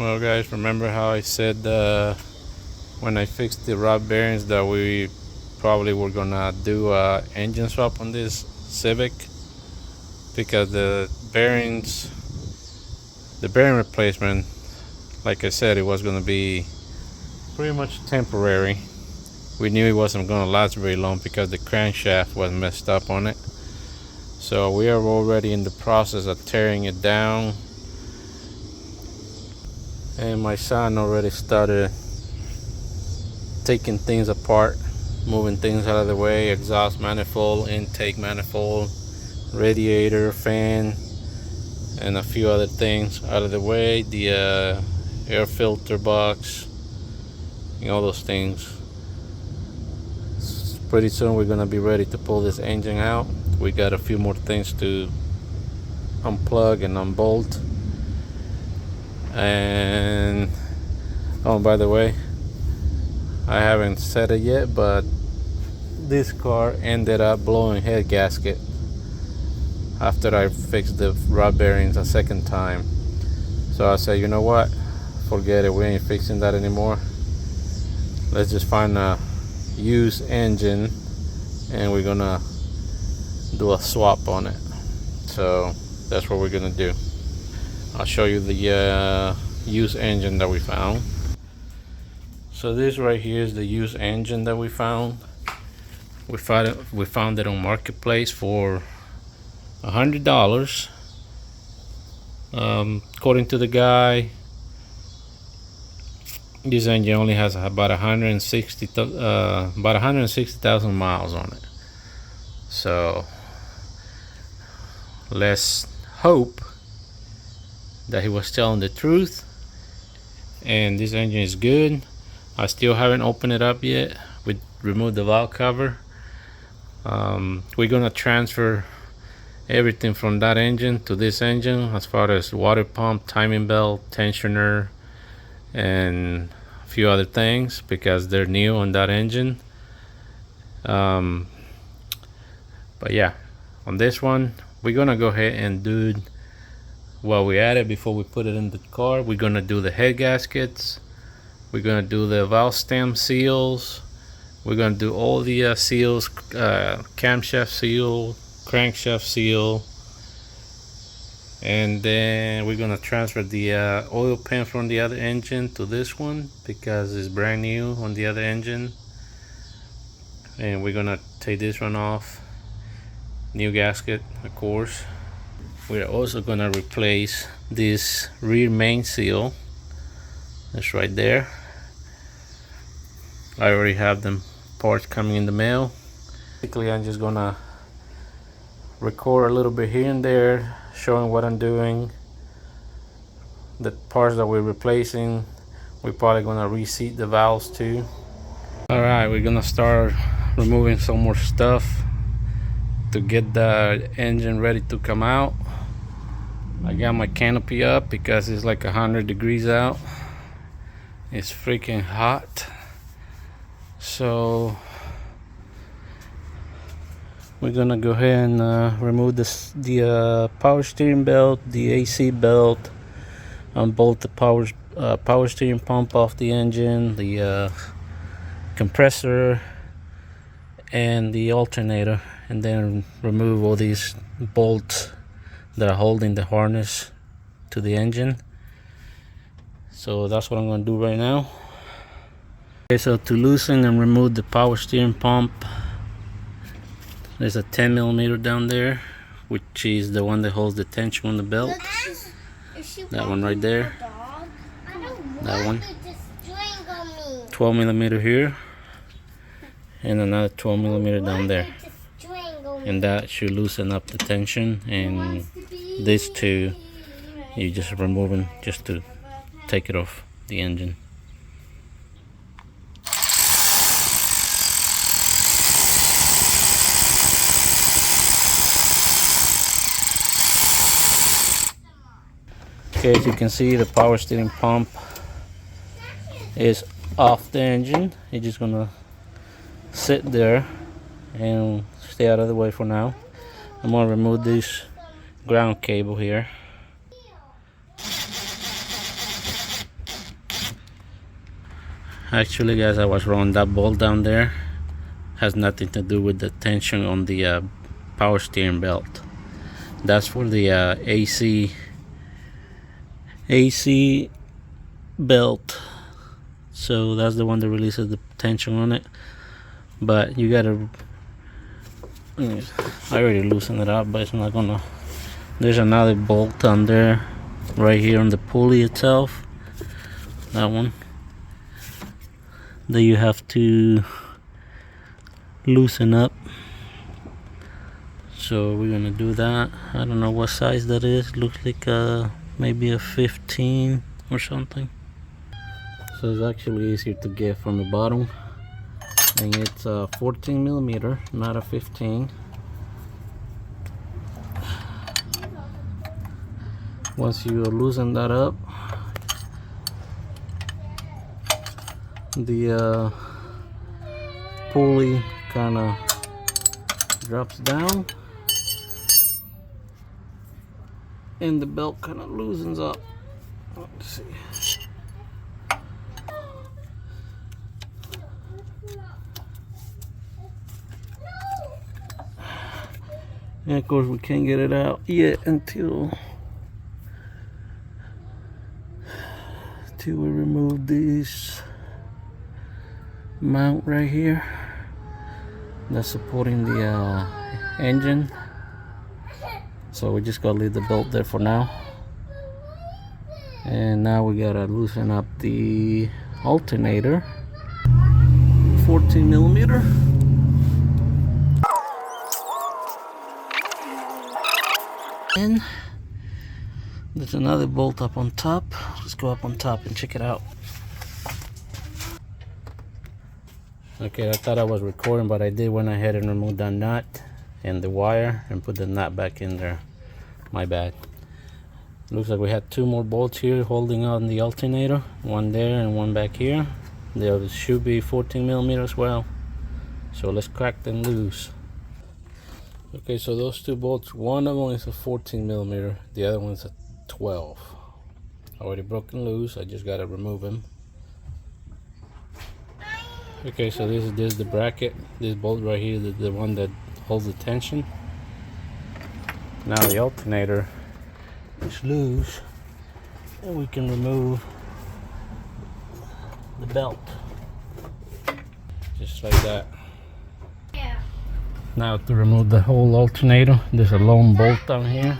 Well guys, remember how I said when I fixed the rod bearings that we probably were gonna do a engine swap on this Civic, because the bearing replacement, like I said, it was gonna be pretty much temporary. We knew it wasn't gonna last very long because the crankshaft was messed up on it. So we are already in the process of tearing it down, and my son already started taking things apart, moving things out of the way: exhaust manifold, intake manifold, radiator, fan, and a few other things out of the way, the air filter box, and all those things. Pretty soon we're gonna be ready to pull this engine out. We got a few more things to unplug and unbolt. And oh, by the way, I haven't said it yet, but this car ended up blowing head gasket after I fixed the rod bearings a second time. So I said, you know what, forget it, we ain't fixing that anymore. Let's just find a used engine and we're gonna do a swap on it. So that's what we're gonna do. I'll show you the used engine that we found. So this right here is the used engine that we found. We found it on Marketplace for $100. According to the guy, this engine only has about 160,000 miles on it. So let's hope that he was telling the truth and this engine is good. I still haven't opened it up yet. We removed the valve cover. We're gonna transfer everything from that engine to this engine, as far as water pump, timing belt, tensioner, and a few other things, because they're new on that engine. But yeah, on this one we're gonna go ahead and do while we at it. Before we put it in the car, we're gonna do the head gaskets, we're gonna do the valve stem seals, we're gonna do all the seals, camshaft seal, crankshaft seal, and then we're gonna transfer the oil pan from the other engine to this one because it's brand new on the other engine. And we're gonna take this one off, new gasket of course. We're also gonna replace this rear main seal. It's right there. I already have them parts coming in the mail. Basically, I'm just gonna record a little bit here and there, showing what I'm doing, the parts that we're replacing. We're probably gonna reseat the valves too. All right, we're gonna start removing some more stuff to get the engine ready to come out. I got my canopy up because it's like 100 degrees out. It's freaking hot. So we're gonna go ahead and remove the power steering belt, the AC belt, unbolt the power steering pump off the engine, the compressor, and the alternator, and then remove all these bolts that are holding the harness to the engine. So that's what I'm going to do right now. Okay, so to loosen and remove the power steering pump, there's a 10mm down there, which is the one that holds the tension on the belt. That one right there. That one. 12mm here, and another 12mm down there, and that should loosen up the tension. And these two you just remove them just to take it off the engine. Okay, as you can see, the power steering pump is off the engine. It's just gonna sit there and stay out of the way for now. I'm gonna remove this ground cable here. Actually, guys, I was wrong. That bolt down there has nothing to do with the tension on the power steering belt. That's for the AC belt. So that's the one that releases the tension on it. But you gotta, I already loosened it up, but it's not gonna. There's another bolt on there, right here on the pulley itself. That one. That you have to loosen up. So we're gonna do that. I don't know what size that is. Looks like maybe a 15 or something. So it's actually easier to get from the bottom, and it's a 14 millimeter, not a 15. Once you loosen that up, the pulley kind of drops down and the belt kind of loosens up. Let's see. And of course we can't get it out yet until we remove this mount right here that's supporting the engine. So we just gotta leave the belt there for now. And now we gotta loosen up the alternator. 14 millimeter. And there's another bolt up on top. Let's go up on top and check it out. Okay, I thought I was recording, but I did went ahead and remove that nut and the wire and put the nut back in there. My bad. Looks like we had two more bolts here holding on the alternator. One there and one back here. There should be 14 millimeter as well. So let's crack them loose. Okay, so those two bolts, one of them is a 14 millimeter, the other one's a 12. Already broken loose, I just gotta remove them. Okay, so this is the bracket. This bolt right here is the one that holds the tension. Now the alternator is loose, and we can remove the belt, just like that. Now to remove the whole alternator, there's a lone bolt down here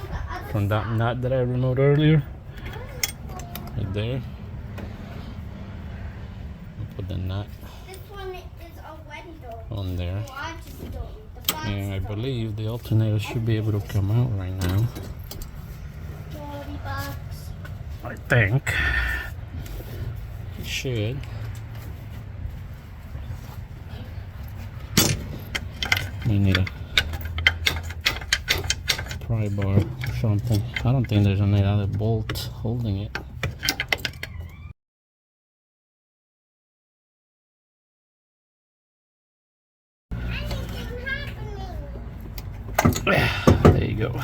from that nut that I removed earlier. Right there. I'll put the nut on there. And I believe the alternator should be able to come out right now. I think it should. We need a pry bar or something. I don't think there's any other bolt holding it. There you go.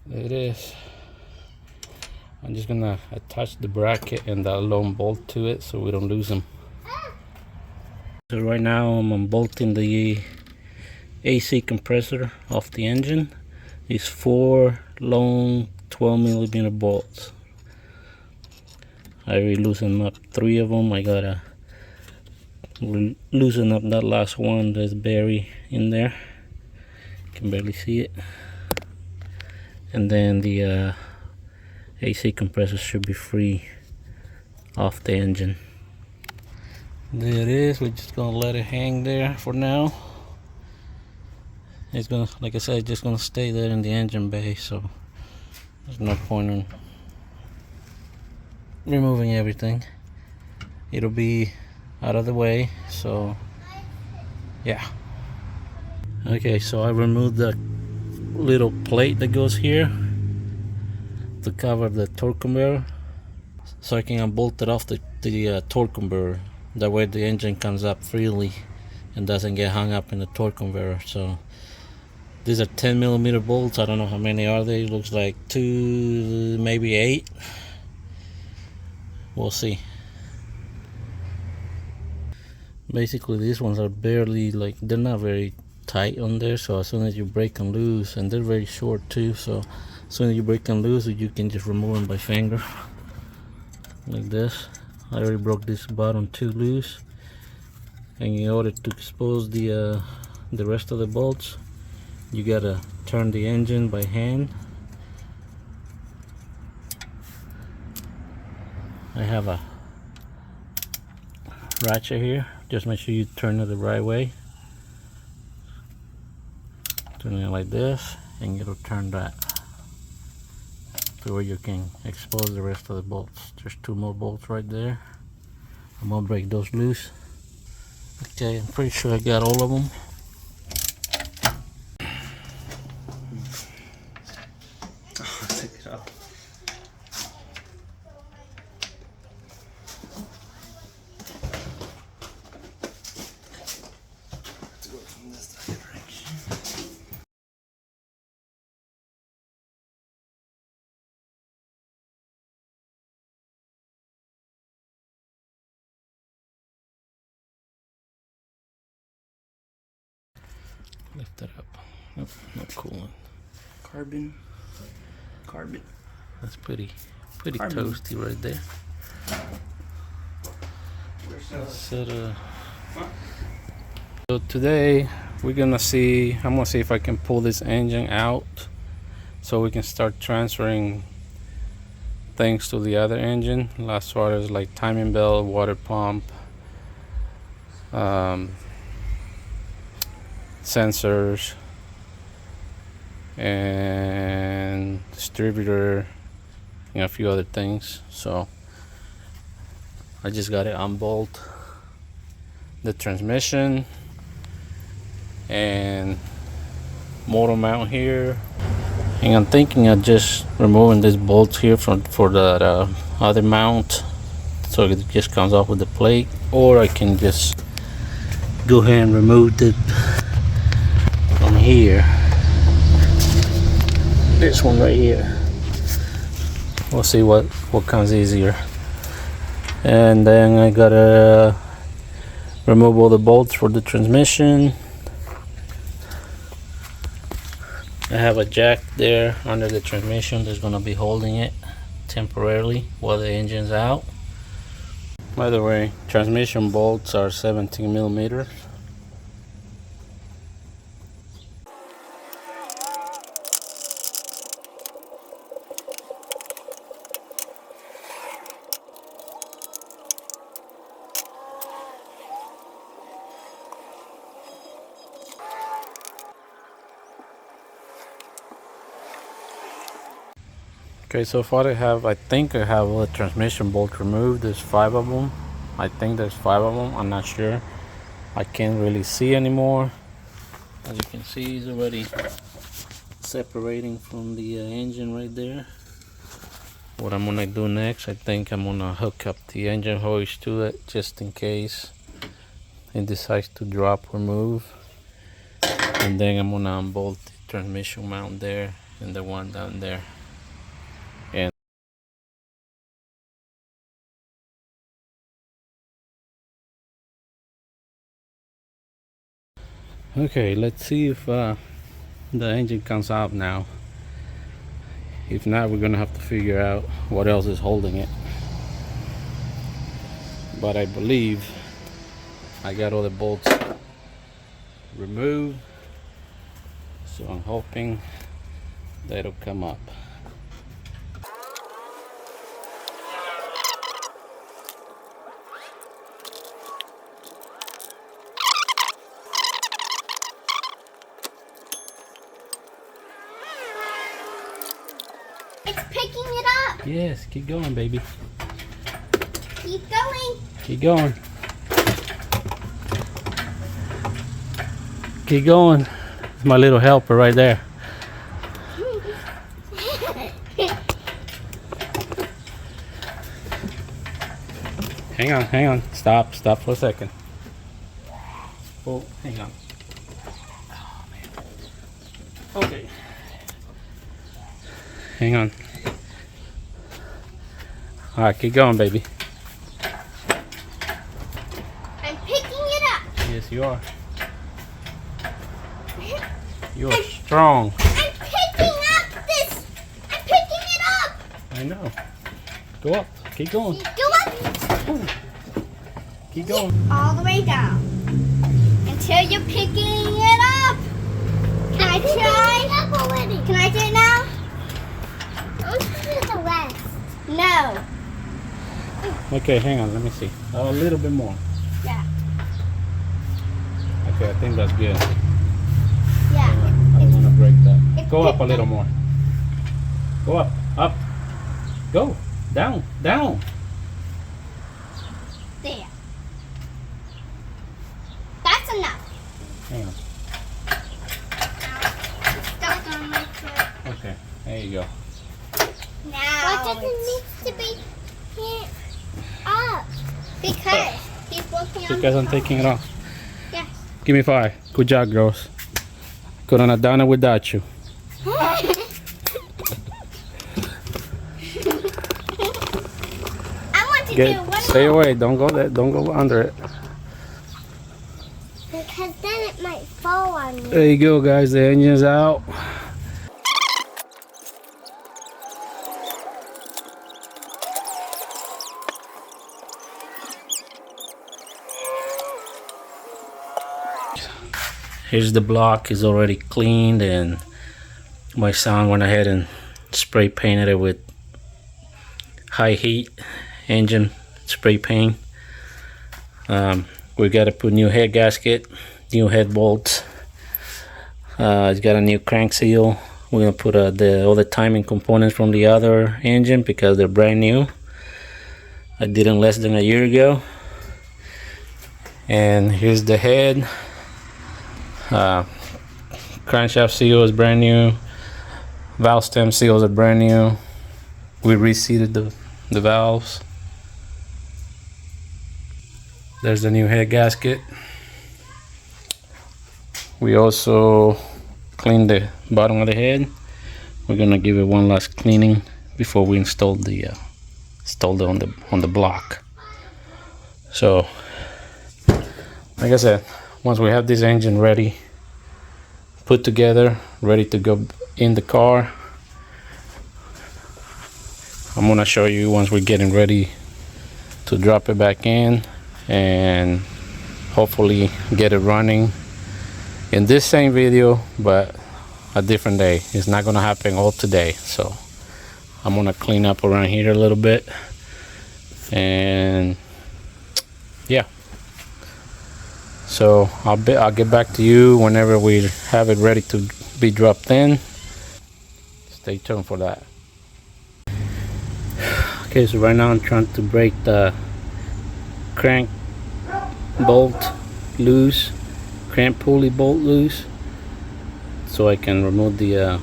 There it is. I'm just gonna attach the bracket and that lone bolt to it so we don't lose them. So right now I'm unbolting the AC compressor off the engine. These 4 long 12 millimeter bolts. I already loosened up 3 of them. I gotta loosen up that last one that's buried in there. You can barely see it. And then the AC compressor should be free off the engine. There it is. We're just gonna let it hang there for now. It's gonna, like I said, it's just gonna stay there in the engine bay, so there's no point in removing everything. It'll be out of the way, so yeah. Okay, so I removed the little plate that goes here to cover the torque converter, so I can unbolt it off the torque converter. That way the engine comes up freely and doesn't get hung up in the torque converter. So These are 10mm bolts. I don't know how many are they. Looks like 2, maybe 8. We'll see. Basically, these ones are barely, like, they're not very tight on there, so as soon as you break them loose, and they're very short too, so as soon as you break them loose, you can just remove them by finger like this. I already broke this bottom 2 loose, and in order to expose the rest of the bolts, you gotta turn the engine by hand. I have a ratchet here. Just make sure you turn it the right way. Turn it like this, and it'll turn that to where you can expose the rest of the bolts. There's 2 more bolts right there. I'm gonna break those loose. Okay, I'm pretty sure I got all of them. Take it off. Let's go from this direction. Lift it up. Nope, not coolant. Carbon. That's pretty Carbon. toasty right there. So today we're gonna see. I'm gonna see if I can pull this engine out, so we can start transferring things to the other engine. As far as like timing belt, water pump, sensors, and distributor, a few other things. So I just got to unbolt the transmission and motor mount here, and I'm thinking of just removing this bolt here for the other mount, so it just comes off with the plate, or I can just go ahead and remove it from here. This one right here. We'll see what comes easier. And then I gotta remove all the bolts for the transmission. I have a jack there under the transmission that's gonna be holding it temporarily while the engine's out. By the way, transmission bolts are 17mm. Okay, so far I think I have all the transmission bolts removed. There's 5 of them. I think there's 5 of them. I'm not sure. I can't really see anymore. As you can see, it's already separating from the engine right there. What I'm gonna do next, I think I'm gonna hook up the engine hoist to it, just in case it decides to drop or move. And then I'm gonna unbolt the transmission mount there and the one down there. Okay, let's see if the engine comes out now. If not, we're gonna have to figure out what else is holding it. But I believe I got all the bolts removed, so I'm hoping that'll come up. It's picking it up. Yes, keep going, baby. Keep going. Keep going. Keep going. It's my little helper right there. Hang on. Stop for a second. Oh, hang on. Oh, man. Okay. Hang on. All right, keep going, baby. I'm picking it up. Yes, you are. You are strong. I'm picking up this. I'm picking it up. I know. Go up. Keep going. Go up. Keep going. All the way down until you're picking it up. Can I try? Up already. Can I do it now? Let's do the rest. No. Okay, hang on. Let me see. A little bit more. Yeah. Okay, I think that's good. Yeah. I don't want to break that. It's Go up a good. little more. Go up. Up. Go. Down. Down. There. That's enough. Hang on. Stuck on my foot. Okay. There you go. Now. Why does it need to be here up? Because he's working on Because I'm taking it off. Yes. Give me 5. Good job, girls. Couldn't have done it without you. I want to do one Stay more. away. Don't go there. Don't go under it. Because then it might fall on you. There you go, guys. The engine's out. Here's the block. It's already cleaned, and my son went ahead and spray painted it with high heat engine spray paint. We got to put new head gasket, new head bolts. It's got a new crank seal. We're gonna put all the timing components from the other engine because they're brand new. I did them less than a year ago. And here's the head. Crankshaft seal is brand new. Valve stem seals are brand new. We reseated the valves. There's the new head gasket. We also cleaned the bottom of the head. We're gonna give it one last cleaning before we install it on the block. So, like I said, once we have this engine ready, put together, ready to go in the car, I'm gonna show you once we're getting ready to drop it back in and hopefully get it running in this same video, but a different day. It's not gonna happen all today, so I'm gonna clean up around here a little bit, and yeah. So I'll get back to you whenever we have it ready to be dropped in. Stay tuned for that. Okay, so right now I'm trying to break the crank bolt loose, crank pulley bolt loose, so I can remove the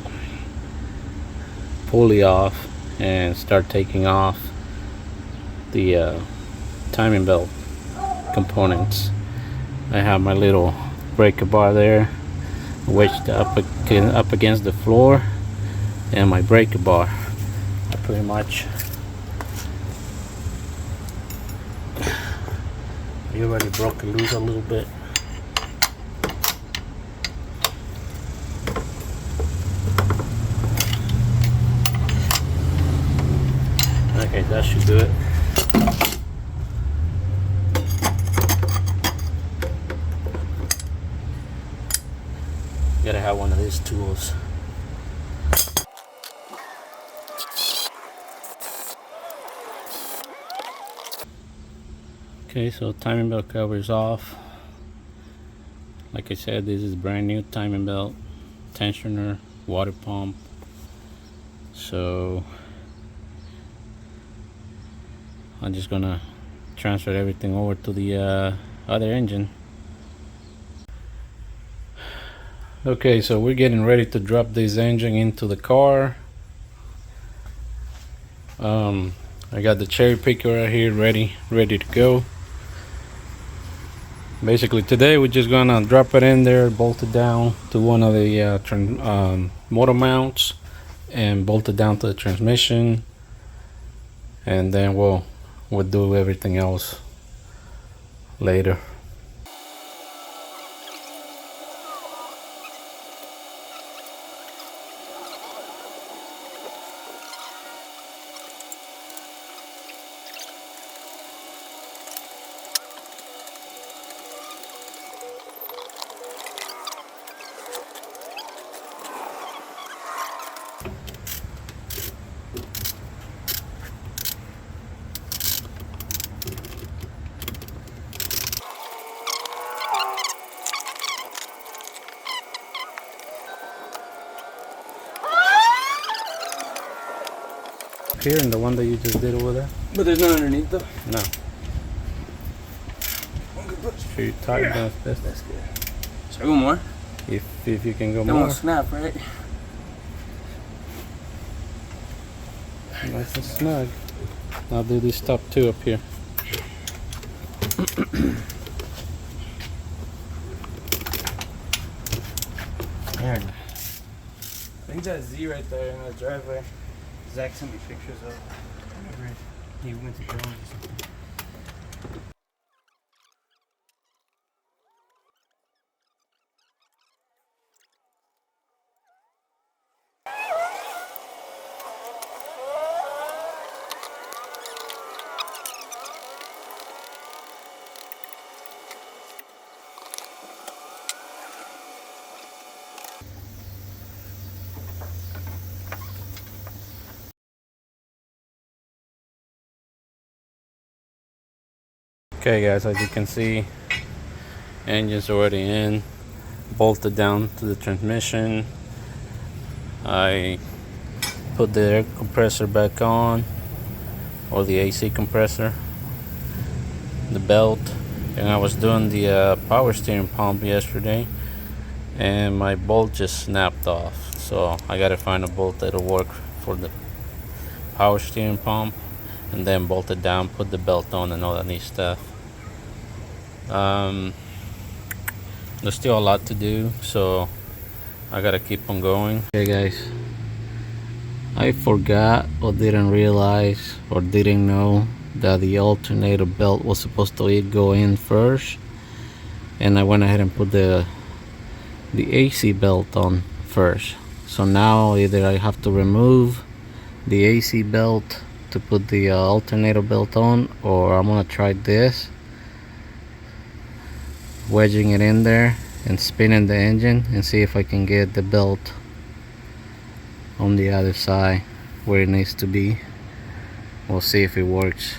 pulley off and start taking off the timing belt components. I have my little breaker bar there wedged up against the floor, and my breaker bar. I pretty much already broke it loose a little bit. Okay, that should do it. Gotta have one of these tools. Okay, so timing belt cover is off. Like I said, this is brand new timing belt, tensioner, water pump. So I'm just gonna transfer everything over to the other engine. Okay, so we're getting ready to drop this engine into the car. I got the cherry picker right here ready to go. Basically today we're just gonna drop it in there, bolt it down to one of the motor mounts, and bolt it down to the transmission, and then we'll do everything else later. Here and the one that you just did over there? But there's none underneath though. No. Sure you tighten down as best. That's good. Should I go more? If you can go It more. won't snap, right? Nice and snug. I'll do this top two up here. There. I think that's Z right there in the driveway. Zach sent me pictures of whenever he went to Jones or something. Okay guys, as you can see, engine's already in, bolted down to the transmission. I put the air compressor back on, or the AC compressor, the belt, and I was doing the power steering pump yesterday, and my bolt just snapped off. So I gotta find a bolt that'll work for the power steering pump, and then bolt it down, put the belt on, and all that neat stuff. There's still a lot to do, so I gotta keep on going. Okay guys, I forgot or didn't realize or didn't know that the alternator belt was supposed to go in first, and I went ahead and put the AC belt on first. So now either I have to remove the AC belt to put the alternator belt on, or I'm gonna try this, wedging it in there and spinning the engine, and see if I can get the belt on the other side where it needs to be. We'll see if it works.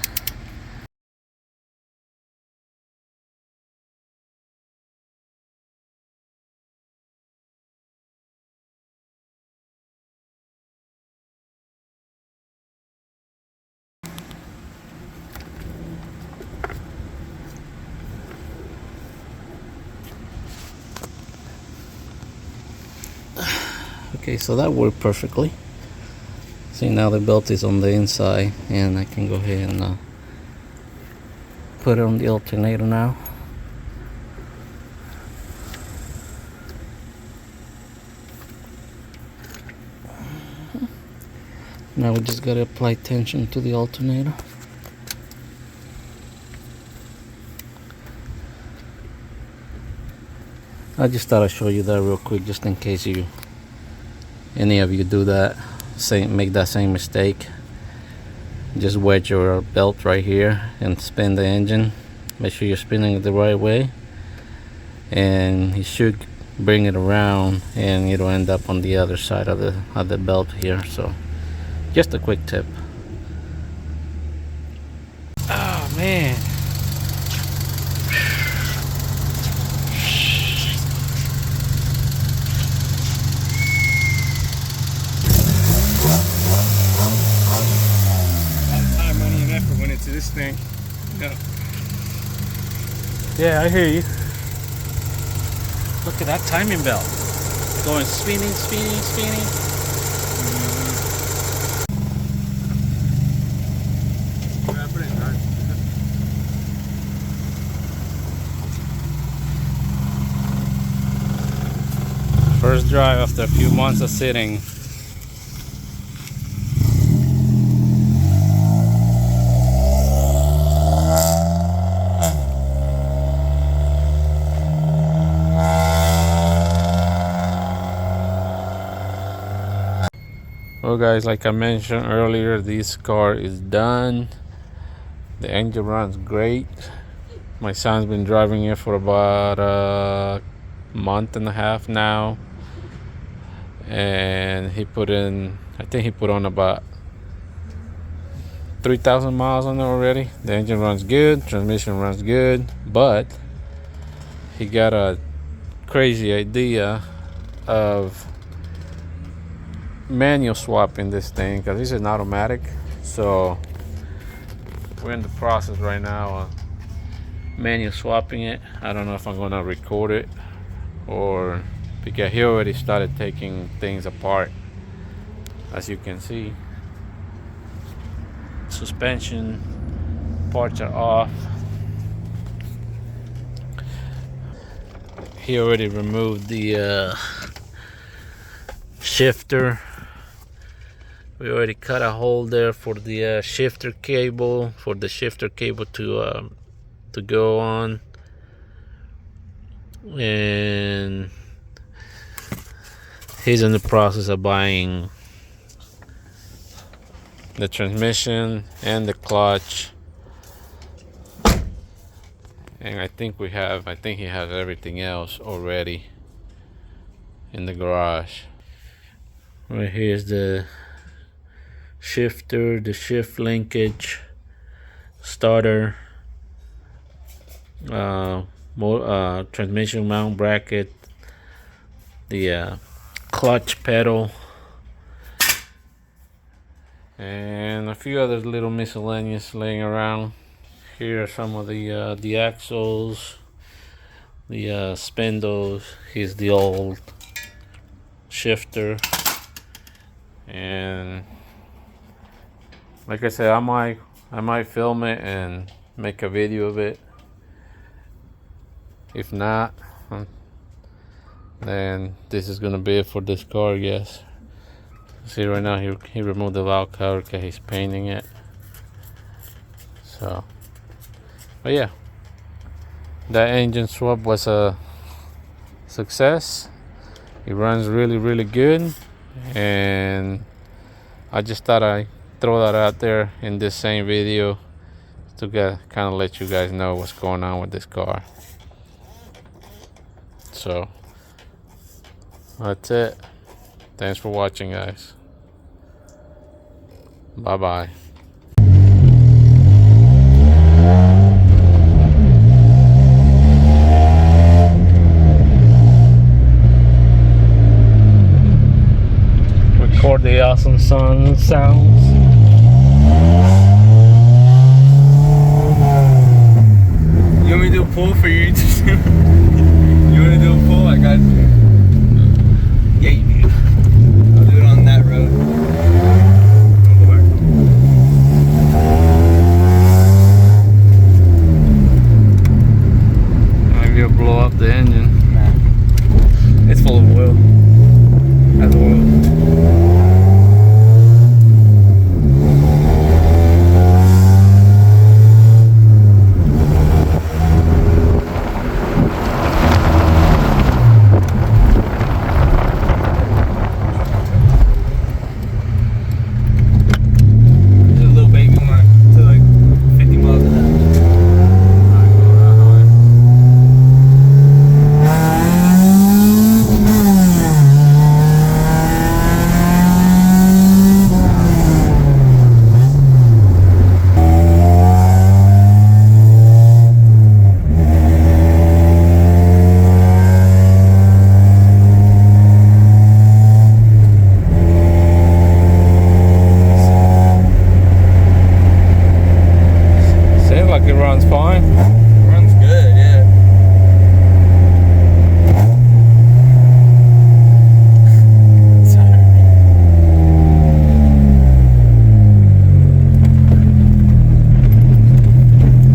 Okay, so that worked perfectly. See, now the belt is on the inside, and I can go ahead and put it on the alternator now. Now we just gotta apply tension to the alternator. I just thought I'd show you that real quick, just in case any of you do that, make that same mistake. Just wedge your belt right here and spin the engine. Make sure you're spinning it the right way, and you should bring it around, and it'll end up on the other side of the belt here. So just a quick tip. Oh man. To this thing. No. Yeah, I hear you. Look at that timing belt. Going spinning, spinning, spinning. drive after a few months of sitting. Well guys, like I mentioned earlier, this car is done. The engine runs great. My son's been driving it for about a month and a half now, and he put in, I think he put on about 3,000 miles on it already. The engine runs good, transmission runs good, but he got a crazy idea of manual swapping this thing because this is an automatic. So we're in the process right now of manual swapping it. I don't know if I'm gonna record it or, because he already started taking things apart. As you can see, suspension parts are off. He already removed the shifter. We already cut a hole there for the shifter cable, to go on, and he's in the process of buying the transmission and the clutch, and I think he has everything else already in the garage. Right here's the shifter, the shift linkage, starter, transmission mount bracket, the clutch pedal, and a few other little miscellaneous laying around. Here are some of the axles, the spindles. Here's the old shifter, and like I said, I might film it and make a video of it. If not, then this is gonna be it for this car, I guess. See, right now he removed the valve cover because he's painting it. So, but yeah, that engine swap was a success. It runs really, really good, and I just thought I'd throw that out there in this same video to kind of let you guys know what's going on with this car. So that's it. Thanks for watching, guys. Bye bye. Record the awesome sounds. You want me to do a pull for you? You want to do a pull? I got you. Yeah, you do. I'll do it on that road. I'll go back. Maybe you'll blow up the engine. Nah. It's full of oil. Has oil. Runs fine. Runs good, yeah.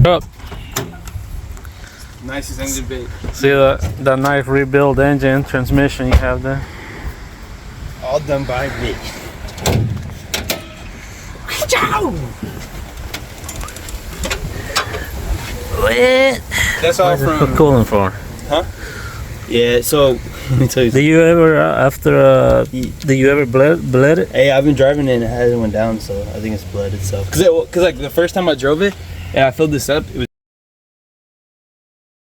Up. Nicest engine bit. See that nice rebuild engine transmission you have there? All done by me. What? That's all What's it from. cooling for? Yeah, so let me tell you. Do you ever do you ever bled it? Hey, I've been driving it and it hasn't went down, so I think it's blood itself. Cause like the first time I drove it and I filled this up, it was